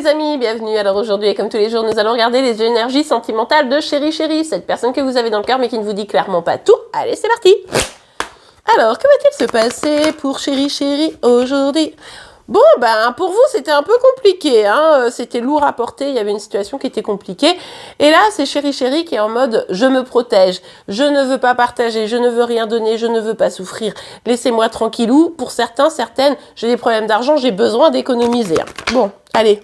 les amis, bienvenue. Alors aujourd'hui, comme tous les jours, nous allons regarder les énergies sentimentales de Chéri Chéri, cette personne que vous avez dans le cœur mais qui ne vous dit clairement pas tout. Allez, c'est parti. Alors, que va-t-il se passer pour Chéri Chéri aujourd'hui? Bon, pour vous, c'était un peu compliqué, hein. C'était lourd à porter, il y avait une situation qui était compliquée. Et là, c'est Chéri Chéri qui est en mode « je me protège, je ne veux pas partager, je ne veux rien donner, je ne veux pas souffrir. Laissez-moi tranquillou. » Pour certains, certaines, j'ai des problèmes d'argent, j'ai besoin d'économiser. Bon, allez.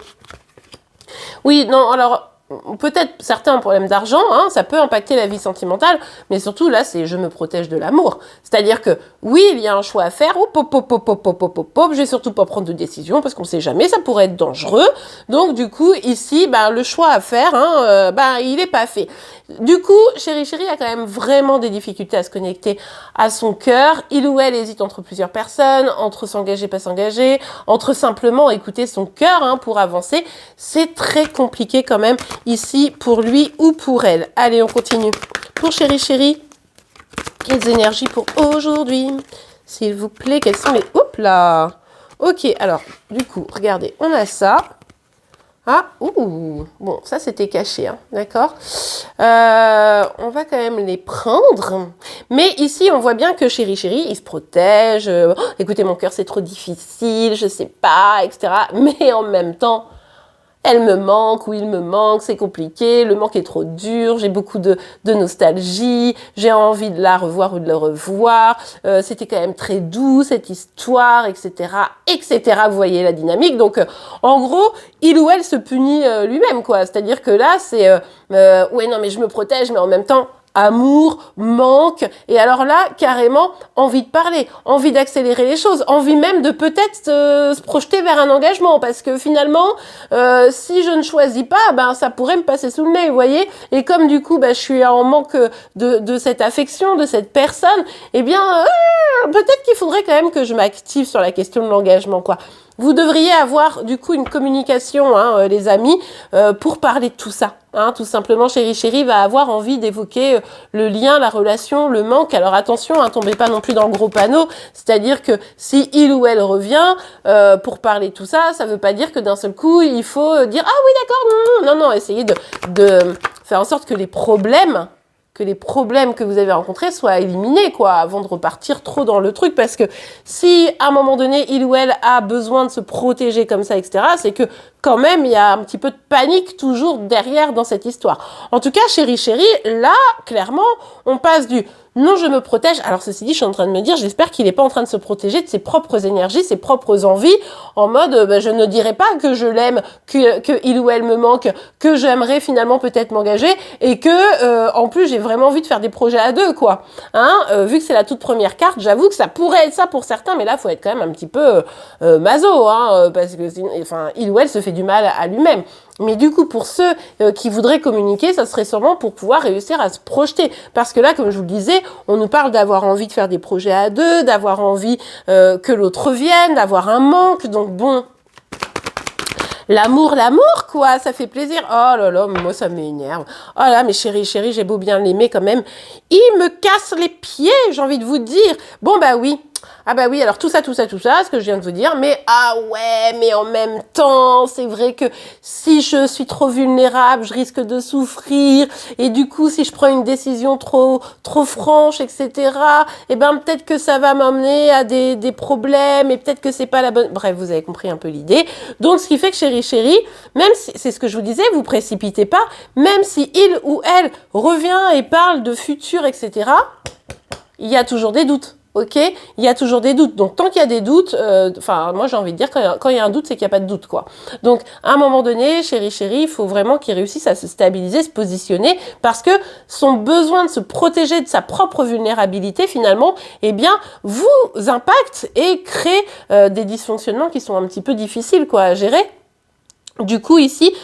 Oui, non, alors... Peut-être certains ont problème d'argent, hein, ça peut impacter la vie sentimentale, mais surtout là, c'est je me protège de l'amour. C'est-à-dire que oui, il y a un choix à faire, je vais surtout pas prendre de décision parce qu'on sait jamais, ça pourrait être dangereux. Donc du coup, ici, le choix à faire, il est pas fait. Du coup, Chéri Chéri a quand même vraiment des difficultés à se connecter à son cœur. Il ou elle hésite entre plusieurs personnes, entre s'engager, pas s'engager, entre simplement écouter son cœur pour avancer. C'est très compliqué quand même ici pour lui ou pour elle. Allez, on continue. Pour Chéri Chéri, quelles énergies pour aujourd'hui? S'il vous plaît, quelles sont les... Hop là! Ok, alors, du coup, regardez, on a ça. Ah, ouh, bon, ça c'était caché, hein, d'accord. On va quand même les prendre. Mais ici, on voit bien que Chéri Chéri, il se protège. Écoutez, mon cœur, c'est trop difficile, je sais pas, etc. Mais en même temps, elle me manque ou il me manque, c'est compliqué, le manque est trop dur, j'ai beaucoup de nostalgie, j'ai envie de la revoir ou de le revoir, c'était quand même très doux cette histoire, etc., etc. Vous voyez la dynamique. Donc, en gros, il ou elle se punit lui-même, quoi. C'est-à-dire que là, c'est, ouais, non, mais je me protège, mais en même temps, amour, manque, et alors là, carrément, envie de parler, envie d'accélérer les choses, envie même de peut-être se projeter vers un engagement, parce que finalement, si je ne choisis pas, ça pourrait me passer sous le nez, vous voyez, et comme du coup, je suis en manque de cette affection, de cette personne, eh bien, peut-être qu'il faudrait quand même que je m'active sur la question de l'engagement, quoi. Vous devriez avoir du coup une communication, les amis, pour parler de tout ça. Tout simplement, Chéri Chéri va avoir envie d'évoquer le lien, la relation, le manque. Alors attention, tombez pas non plus dans le gros panneau. C'est-à-dire que si il ou elle revient pour parler de tout ça, ça veut pas dire que d'un seul coup, il faut dire « Ah oui, d'accord, non, essayez de faire en sorte que les problèmes que vous avez rencontrés soient éliminés, quoi, avant de repartir trop dans le truc, parce que si, à un moment donné, il ou elle a besoin de se protéger comme ça, etc., c'est que, quand même, il y a un petit peu de panique toujours derrière dans cette histoire. En tout cas, Chéri Chéri, là, clairement, on passe du « non, je me protège ». Alors, ceci dit, je suis en train de me dire, j'espère qu'il n'est pas en train de se protéger de ses propres énergies, ses propres envies, en mode, je ne dirais pas que je l'aime, que il ou elle me manque, que j'aimerais finalement peut-être m'engager, et que, en plus, j'ai vraiment envie de faire des projets à deux, quoi. Vu que c'est la toute première carte, j'avoue que ça pourrait être ça pour certains, mais là, faut être quand même un petit peu maso, parce que, il ou elle se fait du mal à lui-même. Mais du coup, pour ceux qui voudraient communiquer, ça serait sûrement pour pouvoir réussir à se projeter. Parce que là, comme je vous le disais, on nous parle d'avoir envie de faire des projets à deux, d'avoir envie que l'autre revienne, d'avoir un manque. Donc bon, l'amour, quoi, ça fait plaisir. Oh là là, mais moi, ça m'énerve. Oh là, mais Chéri Chéri, j'ai beau bien l'aimer quand même. Il me casse les pieds, j'ai envie de vous dire. Bon, oui. Ah oui, alors tout ça, ce que je viens de vous dire, mais mais en même temps, c'est vrai que si je suis trop vulnérable, je risque de souffrir, et du coup, si je prends une décision trop franche, etc., peut-être que ça va m'emmener à des problèmes, et peut-être que c'est pas la bonne... Bref, vous avez compris un peu l'idée. Donc, ce qui fait que Chéri Chéri, même si, c'est ce que je vous disais, vous précipitez pas, même si il ou elle revient et parle de futur, etc., il y a toujours des doutes. Ok, il y a toujours des doutes. Donc, tant qu'il y a des doutes, moi, j'ai envie de dire, quand il y a un doute, c'est qu'il n'y a pas de doute, quoi. Donc, à un moment donné, Chéri Chéri, il faut vraiment qu'il réussisse à se stabiliser, se positionner, parce que son besoin de se protéger de sa propre vulnérabilité, finalement, vous impacte et crée des dysfonctionnements qui sont un petit peu difficiles, quoi, à gérer. Du coup, ici,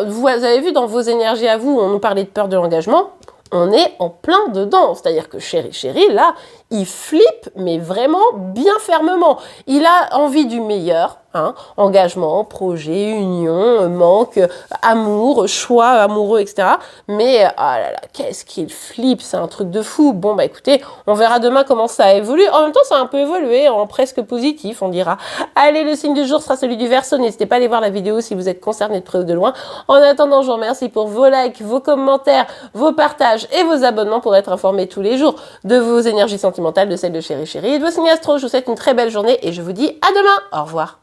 vous avez vu dans vos énergies à vous, on nous parlait de peur de l'engagement. On est en plein dedans. C'est-à-dire que Chéri Chéri, là, il flippe, mais vraiment bien fermement. Il a envie du meilleur. Hein, engagement, projet, union, manque, amour, choix amoureux, etc. Mais, oh là là, qu'est-ce qu'il flippe, c'est un truc de fou. Bon, bah écoutez, on verra demain comment ça évolue. En même temps, ça a un peu évolué en presque positif, on dira. Allez, le signe du jour sera celui du Verseau. N'hésitez pas à aller voir la vidéo si vous êtes concerné de près ou de loin. En attendant, je vous remercie pour vos likes, vos commentaires, vos partages et vos abonnements pour être informés tous les jours de vos énergies sentimentales, de celles de Chéri Chéri et de vos signes astro. Je vous souhaite une très belle journée et je vous dis à demain. Au revoir.